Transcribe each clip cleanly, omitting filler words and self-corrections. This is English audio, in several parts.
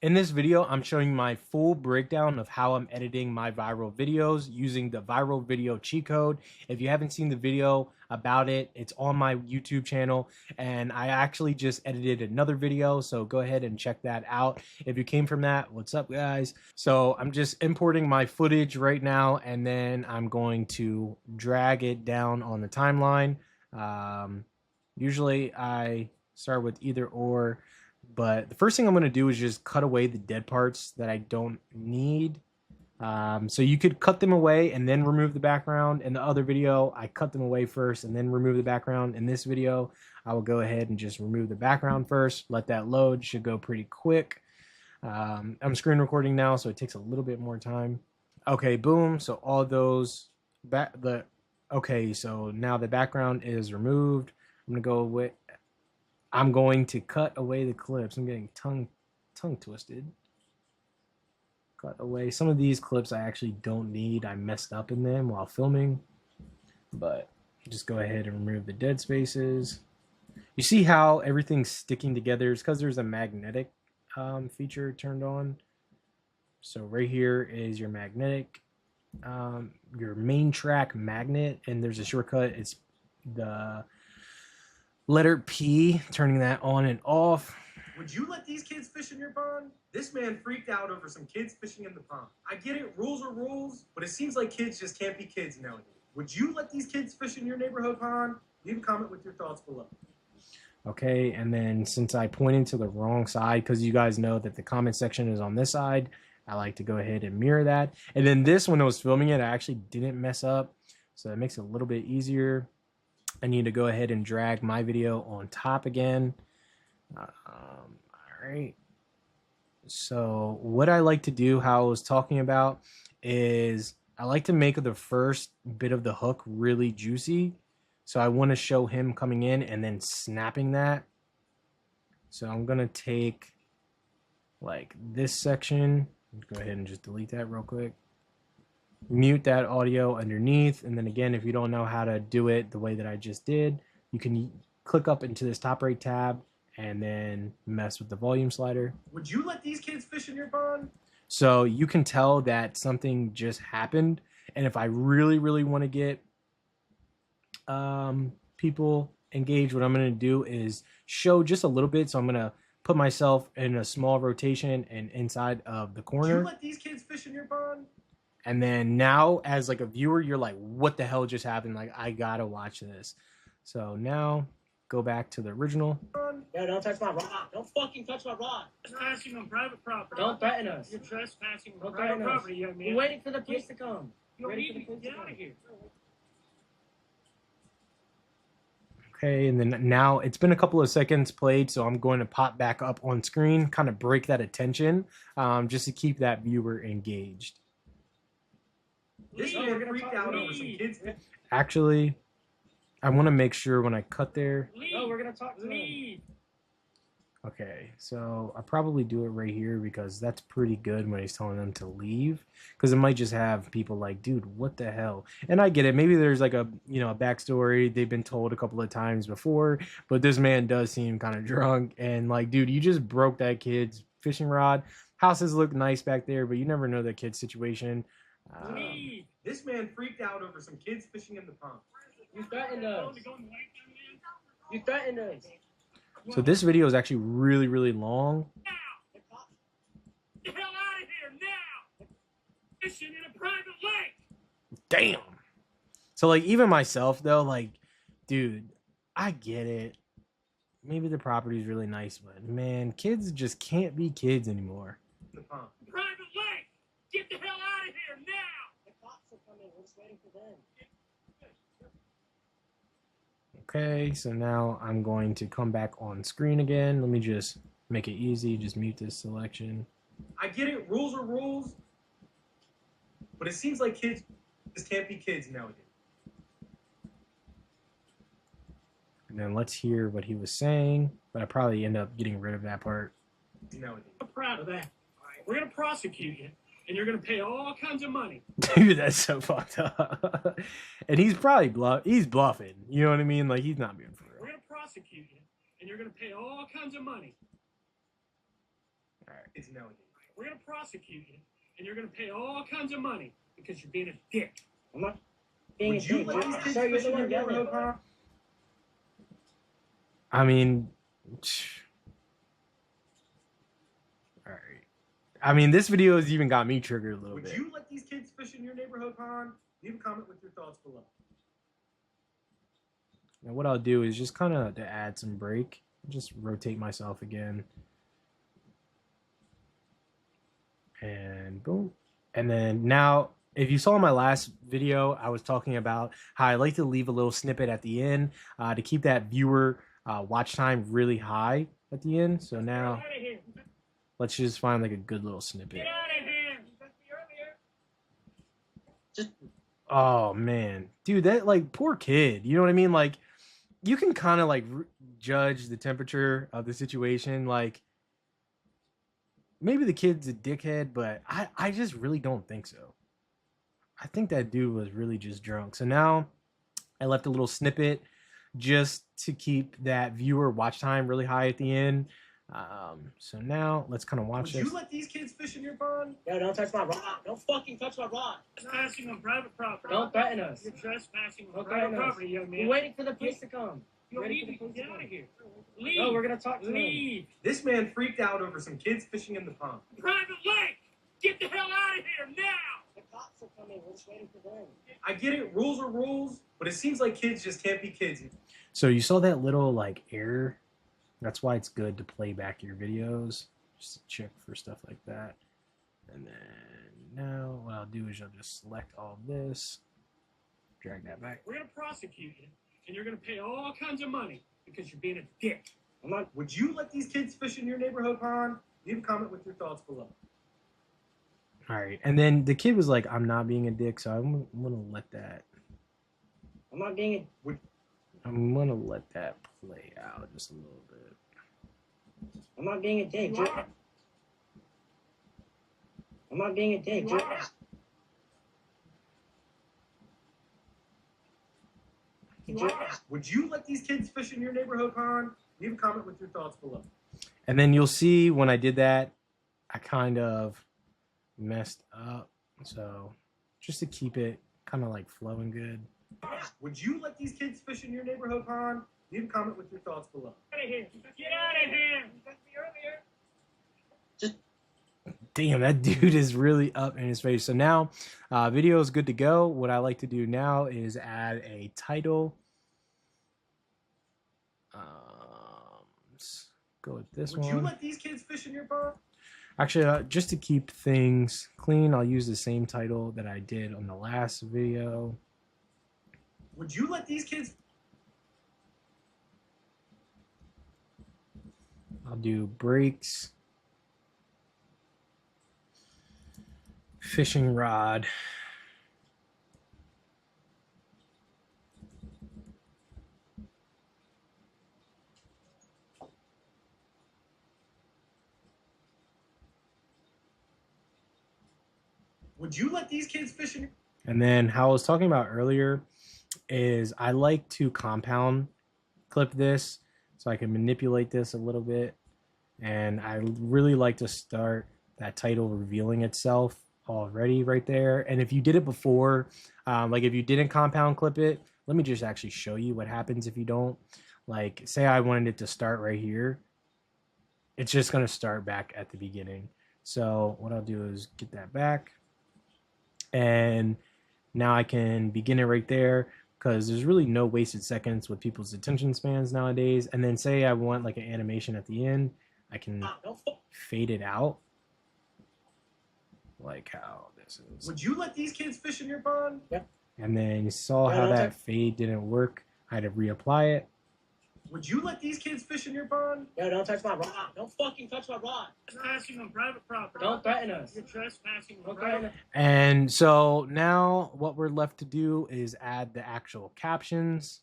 In this video, I'm showing my full breakdown of how I'm editing my viral videos using the viral video cheat code. If you haven't seen the video about it, it's on my YouTube channel, and I actually just edited another video, so go ahead and check that out. If you came from that, what's up, guys? So I'm just importing my footage right now, and then I'm going to drag it down on the timeline. Usually I start with either or, but the first thing I'm going to do is just cut away the dead parts that I don't need. So you could cut them away and then remove the background. In the other video, I cut them away first and then remove the background. In this video, I will go ahead and just remove the background first. Let that load. Should go pretty quick. I'm screen recording now, so it takes a little bit more time. Okay, boom. So all those okay, so now the background is removed. I'm going to cut away the clips. I'm getting tongue twisted. Cut away. Some of these clips I actually don't need. I messed up in them while filming. But just go ahead and remove the dead spaces. You see how everything's sticking together? It's because there's a magnetic feature turned on. So right here is your magnetic, your main track magnet, and there's a shortcut. It's the letter P, turning that on and off. Would you let these kids fish in your pond? This man freaked out over some kids fishing in the pond. I get it, rules are rules, but it seems like kids just can't be kids nowadays. Would you let these kids fish in your neighborhood pond? Leave a comment with your thoughts below. Okay, and then since I pointed to the wrong side, because you guys know that the comment section is on this side, I like to go ahead and mirror that. And then this, when I was filming it, I actually didn't mess up, so that makes it a little bit easier. I need to go ahead and drag my video on top again. All right. So what I like to do, how I was talking about, is I like to make the first bit of the hook really juicy. So I want to show him coming in and then snapping that. So I'm going to take like this section. Go ahead and just delete that real quick. Mute that audio underneath, and then again, if you don't know how to do it the way that I just did, you can click up into this top right tab and then mess with the volume slider. Would you let these kids fish in your pond? So you can tell that something just happened, and if I really want to get people engaged, what I'm going to do is show just a little bit. So I'm going to put myself in a small rotation and inside of the corner. Would you let these kids fish in your pond? And then now, as like a viewer, you're like, what the hell just happened? Like, I gotta watch this. So now, go back to the original. Yeah, don't touch my rod. Don't fucking touch my rod. Trespassing on private property. Don't threaten us. You're trespassing on Don't private threaten us. property, young man. We're waiting for the police to come. You don't Waiting need for the to police get to out come. of here. Okay, and then now it's been a couple of seconds played, so I'm going to pop back up on screen, kind of break that attention, just to keep that viewer engaged. This man freaked out over some kids. Actually, I want to make sure when I cut there. Leave. No, we're gonna talk to them. Leave. Okay, so I'll probably do it right here because that's pretty good when he's telling them to leave, because it might just have people like, dude, what the hell? And I get it. Maybe there's like a backstory. They've been told a couple of times before, but this man does seem kind of drunk and like, dude, you just broke that kid's fishing rod. Houses look nice back there, but you never know the kid's situation. Leave. This man freaked out over some kids fishing in the pond. You threatened us. You threatened us. So this video is actually really long. Now. Get the hell out of here now. Fishing in a private lake. Damn. So like even myself though, like, dude, I get it. Maybe the property is really nice, but man, kids just can't be kids anymore. The pond. Private lake. Get the hell out of here now. The cops are coming. We're just waiting for them. Okay, so now I'm going to come back on screen again. Let me just make it easy. Just mute this selection. I get it, rules are rules, but it seems like kids just can't be kids nowadays. And then let's hear what he was saying, but I probably end up getting rid of that part. Nowadays. I'm proud of that. We're going to prosecute you, and you're going to pay all kinds of money. Dude, that's so fucked up. And he's probably he's bluffing. You know what I mean? Like, he's not being for real. We're going to prosecute you, and you're going to pay all kinds of money. kids nowadays. We're gonna prosecute you, and you're gonna pay all kinds of money because you're being a dick. I'm not being Would a you dick. let these kids Sir, you're fish the in your one yelling. neighborhood pond? I mean, all right. I mean, this video has even got me triggered a little Would bit. you let these kids fish in your neighborhood pond? Leave a comment with your thoughts below. And what I'll do is just kind of to add some break, just rotate myself again. And boom. And then now, if you saw my last video, I was talking about how I like to leave a little snippet at the end to keep that viewer watch time really high at the end. So now, Get out of here. let's just find like a good little snippet. Get out of here. Oh man, dude, that like poor kid. You know what I mean? Like, you can kind of like judge the temperature of the situation. Like, maybe the kid's a dickhead, but I just really don't think so. I think that dude was really just drunk. So now I left a little snippet just to keep that viewer watch time really high at the end. So now let's kind of watch Would this. you let these kids fish in your pond? Yo, don't touch my rock. Don't fucking touch my rock. Trespassing on private property. Don't threaten us. You're trespassing on Don't private threaten us. property, young man. We're waiting for the police to come. You Ready need for to the get police out to of here. Leave. No, we're gonna talk to them. Leave. This man freaked out over some kids fishing in the pond. Private lake. Get the hell out of here now. The cops are coming. We're just waiting for them. I get it, rules are rules, but it seems like kids just can't be kids. So you saw that little like error. That's why it's good to play back your videos, just to check for stuff like that. And then now what I'll do is I'll just select all of this, drag that back. We're gonna prosecute you, and you're gonna pay all kinds of money because you're being a dick. I'm not. Would you let these kids fish in your neighborhood pond? Leave a comment with your thoughts below. All right, and then the kid was like, "I'm not being a dick," so I'm gonna let that. I'm not being a. I'm gonna let that play out just a little bit. I'm not being a dick. You are. I'm not being a dick. You are. You are. Would you let these kids fish in your neighborhood pond? Leave a comment with your thoughts below. And then you'll see when I did that, I kind of messed up. So just to keep it kind of like flowing good. Would you let these kids fish in your neighborhood pond? Leave a comment with your thoughts below. Get out of here. Get out of here. Damn, that dude is really up in his face. So now video is good to go. What I like to do now is add a title. Let's go with this Would one. you let these kids fish in your pond? Actually, just to keep things clean, I'll use the same title that I did on the last video. Would you let these kids? I'll do breaks, fishing rod, Would you let these kids fish in? and then how I was talking about earlier is I like to compound clip this so I can manipulate this a little bit, and I really like to start that title revealing itself already right there. And if you did it before, like if you didn't compound clip it, let me just actually show you what happens if you don't. Like, say I wanted it to start right here, it's just going to start back at the beginning. So what I'll do is get that back, and now I can begin it right there, because there's really no wasted seconds with people's attention spans nowadays. And then say I want like an animation at the end, I can fade it out like how this is. Would you let these kids fish in your pond? And then you saw how that fade didn't work. I had to reapply it. Would you let these kids fish in your pond? Yo, don't touch my rock. Don't fucking touch my rock. Trespassing on private property. Don't threaten us. You're trespassing on Don't private threaten us. And so now what we're left to do is add the actual captions.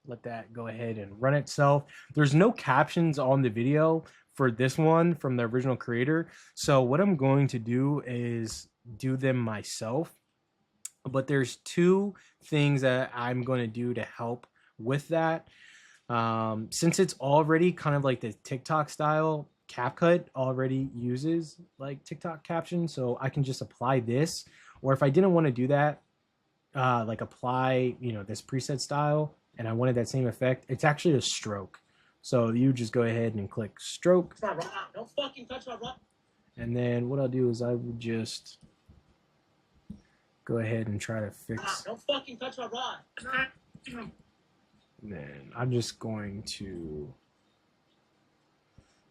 Let that go ahead and run itself. There's no captions on the video for this one from the original creator. So what I'm going to do is do them myself. But there's two things that I'm going to do to help with that. Since it's already kind of like the TikTok style CapCut already uses like TikTok captions, so I can just apply this. Or if I didn't want to do that, like apply, this preset style, and I wanted that same effect, it's actually a stroke. So you just go ahead and click stroke. Don't fucking touch my rock. And then what I'll do is I would just go ahead and try to fix. Don't fucking touch my rod. And then I'm just going to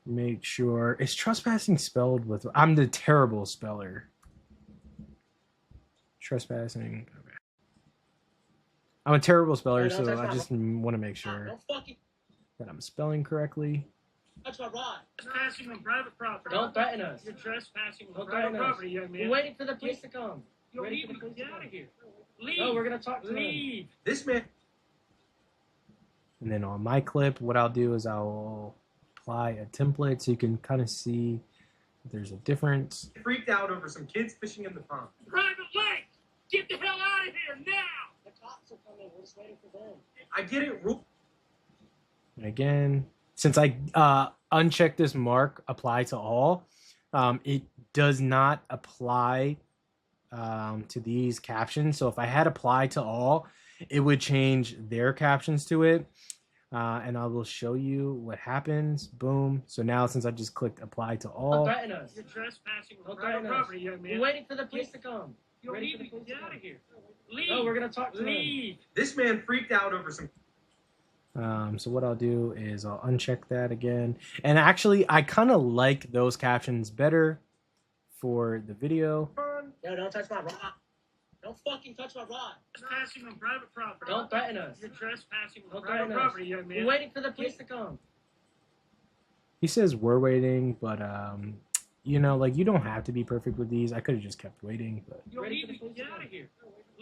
make sure. Is trespassing spelled with? I'm the terrible speller. Trespassing. Okay. I'm a terrible speller, so I just want to make sure that I'm spelling correctly. Touch my rod. Trespassing on private property. Don't threaten us. You're trespassing on private property, young man. We're waiting for the police to come. You're waiting for the police to get out of here. Leave. No, we're gonna talk to leave. This man. And then on my clip, what I'll do is I'll apply a template so you can kind of see if there's a difference. Freaked out over some kids fishing in the pond. Private lake. Get the hell out of here now. The cops are coming. We're just waiting for them. I get it. And again, since I unchecked this mark, apply to all, it does not apply to these captions. So if I had apply to all, it would change their captions to it. And I will show you what happens. Boom. So now since I just clicked apply to all. Don't threaten us. You're trespassing on private property, young man. We're waiting for the police to come. You're ready to get out of here. Leave. No, we're gonna talk to leave. This man freaked out over some. So what I'll do is I'll uncheck that again. And actually, I kind of like those captions better for the video. No, don't touch my rod. Don't fucking touch my rod. Trespassing on private property. Don't threaten us. You're trespassing on private property, young man. We're waiting for the police to come. He says we're waiting, but like you don't have to be perfect with these. I could have just kept waiting, but You're ready to get out of here.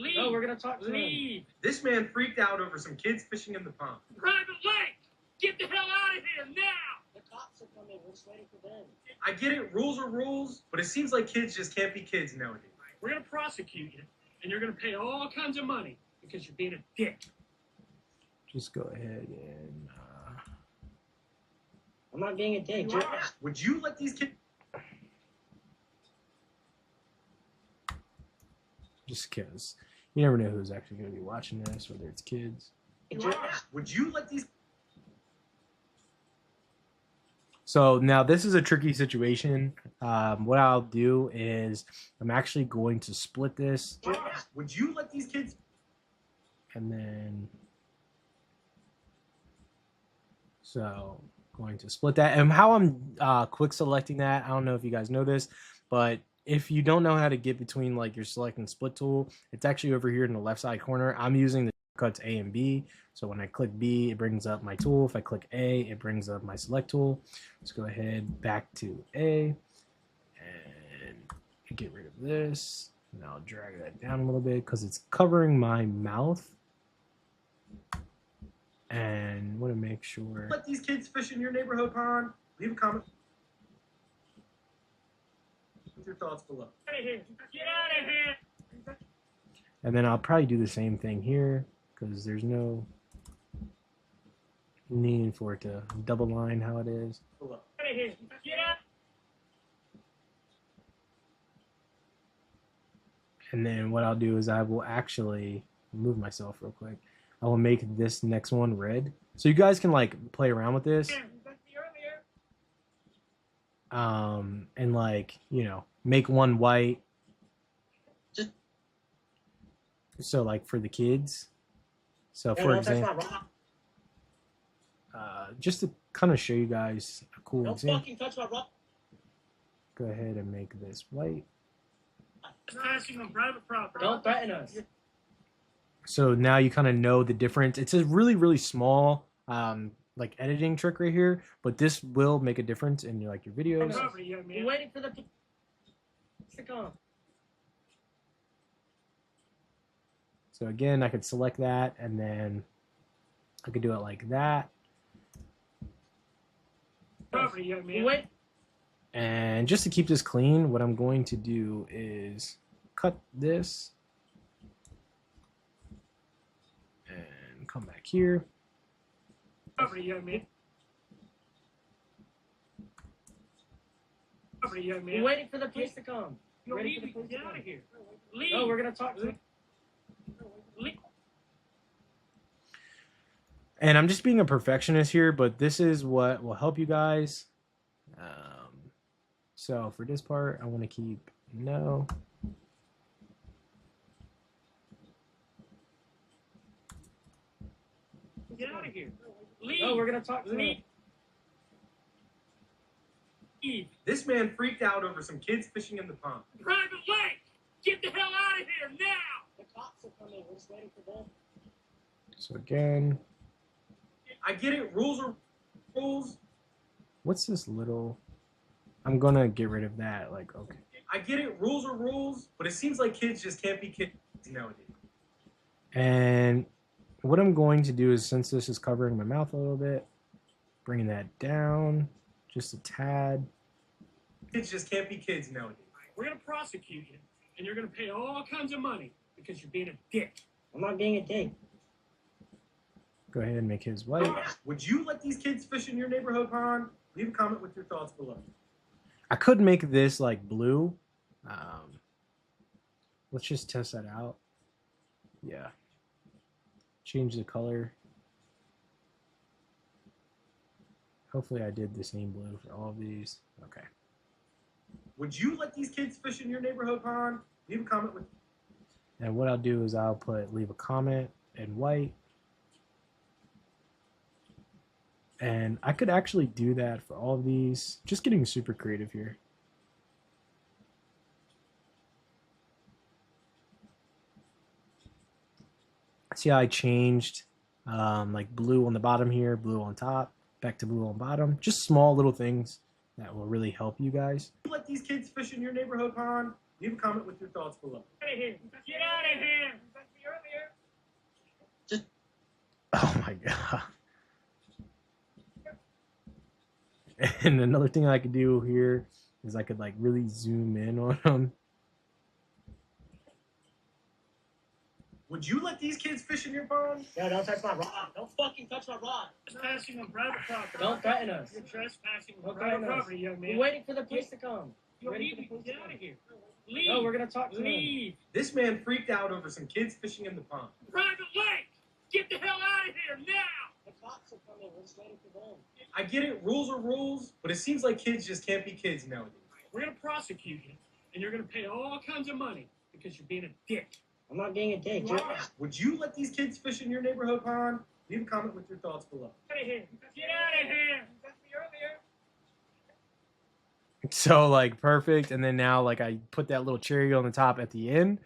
Leave. No, we're gonna talk to leave. This man freaked out over some kids fishing in the pond. Private lake. Get the hell out of here now. The cops are coming. We're just waiting for them. I get it. Rules are rules, but it seems like kids just can't be kids nowadays. We're gonna prosecute you, and you're gonna pay all kinds of money because you're being a dick. just go ahead and. I'm not being a dick. Would you let these kids? Just because you never know who's actually going to be watching this, whether it's kids. Would you let these? So now this is a tricky situation. What I'll do is I'm actually going to split this. Would you let these kids? And then, so going to split that. And how I'm quick selecting that, I don't know if you guys know this, but if you don't know how to get between like your select and split tool, it's actually over here in the left side corner. I'm using the cuts A and B. So when I click B, it brings up my tool. If I click A, it brings up my select tool. Let's go ahead back to A and get rid of this. And I'll drag that down a little bit because it's covering my mouth. And want to make sure. Let these kids fish in your neighborhood pond. Leave a comment with your thoughts below. Get out of here. Get out of here. And then I'll probably do the same thing here because there's no need for it to double line how it is. Below. Get out of here. Get out. And then what I'll do is I will actually move myself real quick. I will make this next one red. So you guys can like play around with this. And like, make one white. So like for the kids. So for example, just to kind of show you guys a cool example. Go ahead and make this white. Trespassing on private property. Don't threaten us. So now you kind of know the difference. It's a really, really small like editing trick right here, but this will make a difference in your videos. We're waiting for the to come. So again, I could select that and then I could do it like that. And just to keep this clean, what I'm going to do is cut this and come back here. property, young man. We're waiting for the police to come. Get out of here. Leave. No, we're gonna talk to them. Leave. And I'm just being a perfectionist here, but this is what will help you guys. So for this part, I want to keep no. Get out of here. Leave. No, we're gonna talk to them. Leave. This man freaked out over some kids fishing in the pond. Private lake! Get the hell out of here now! The cops are coming. We're just waiting for them. So again, I get it. Rules are rules. what's this little? I'm gonna get rid of that. Like, okay. I get it. Rules are rules, but it seems like kids just can't be kids nowadays. And what I'm going to do is, since this is covering my mouth a little bit, bringing that down just a tad. Kids just can't be kids nowadays. We're gonna prosecute you, and you're gonna pay all kinds of money because you're being a dick. I'm not being a dick. Go ahead and make his white. Would you let these kids fish in your neighborhood pond? Leave a comment with your thoughts below. I could make this like blue. Let's just test that out. Yeah. Change the color. Hopefully I did the same blue for all of these. Okay. Would you let these kids fish in your neighborhood pond? Leave a comment with. And what I'll do is I'll put leave a comment in white. And I could actually do that for all of these. Just getting super creative here. See how I changed like blue on the bottom here, blue on top, back to blue on bottom. Just small little things that will really help you guys. Let these kids fish in your neighborhood pond? Leave a comment with your thoughts below. Get out of here! Get out of here! Just. Oh my god. And another thing I could do here is I could like really zoom in on them. Would you let these kids fish in your pond? No, don't touch my rod. Don't fucking touch my rod. Trespassing on private property. Don't threaten us. You're trespassing on private property, young man. We're waiting for the police to come. Get out of here. Leave. No, we're gonna talk to them. Leave. This man freaked out over some kids fishing in the pond. Private lake! Get the hell out of here now! The cops are coming. We're just waiting for them. I get it. Rules are rules, but it seems like kids just can't be kids nowadays. We're gonna prosecute you, and you're gonna pay all kinds of money because you're being a dick. I'm not being a dick. Would you let these kids fish in your neighborhood pond? Leave a comment with your thoughts below. Get out of here! Get out of here! So like perfect. And then now like I put that little cherry on the top at the end.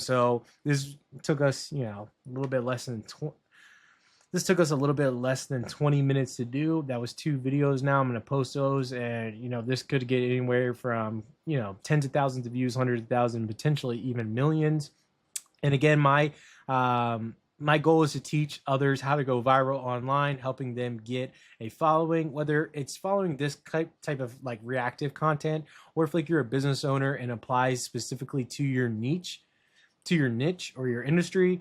So this took us, you know, a little bit less than 20 minutes to do. That was 2 videos. Now I'm going to post those, and you know, this could get anywhere from, you know, tens of thousands of views, hundreds of thousands, potentially even millions. And again, my goal is to teach others how to go viral online, helping them get a following, whether it's following this type of like reactive content, or if like you're a business owner and applies specifically to your niche or your industry.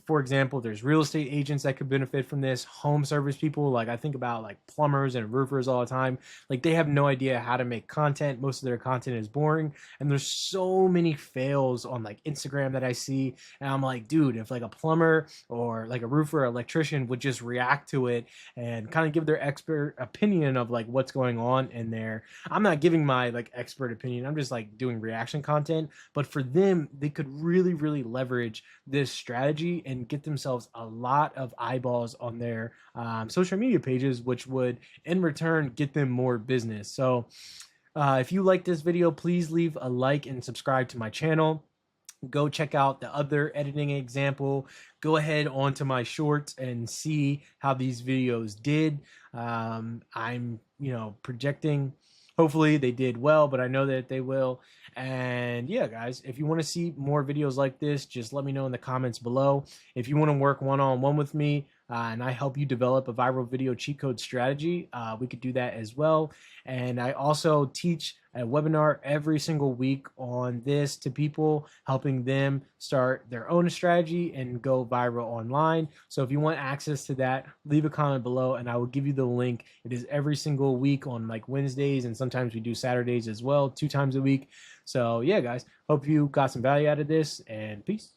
For example, there's real estate agents that could benefit from this, home service people. Like I think about like plumbers and roofers all the time. Like they have no idea how to make content. Most of their content is boring. And there's so many fails on like Instagram that I see. And I'm like, dude, if like a plumber or like a roofer or electrician would just react to it and kind of give their expert opinion of like what's going on in there. I'm not giving my like expert opinion. I'm just like doing reaction content. But for them, they could really leverage this strategy and get themselves a lot of eyeballs on their social media pages, which would in return get them more business. So if you like this video, please leave a like and subscribe to my channel. Go check out the other editing example. Go ahead onto my shorts and see how these videos did. I'm, you know, projecting. Hopefully they did well, but I know that they will. And yeah, guys, if you want to see more videos like this, just let me know in the comments below. If you want to work one-on-one with me, and I help you develop a viral video cheat code strategy, we could do that as well. And I also teach a webinar every single week on this to people, helping them start their own strategy and go viral online. So if you want access to that, leave a comment below and I will give you the link. It is every single week on like Wednesdays, and sometimes we do Saturdays as well, 2 times a week. So yeah, guys, hope you got some value out of this, and peace.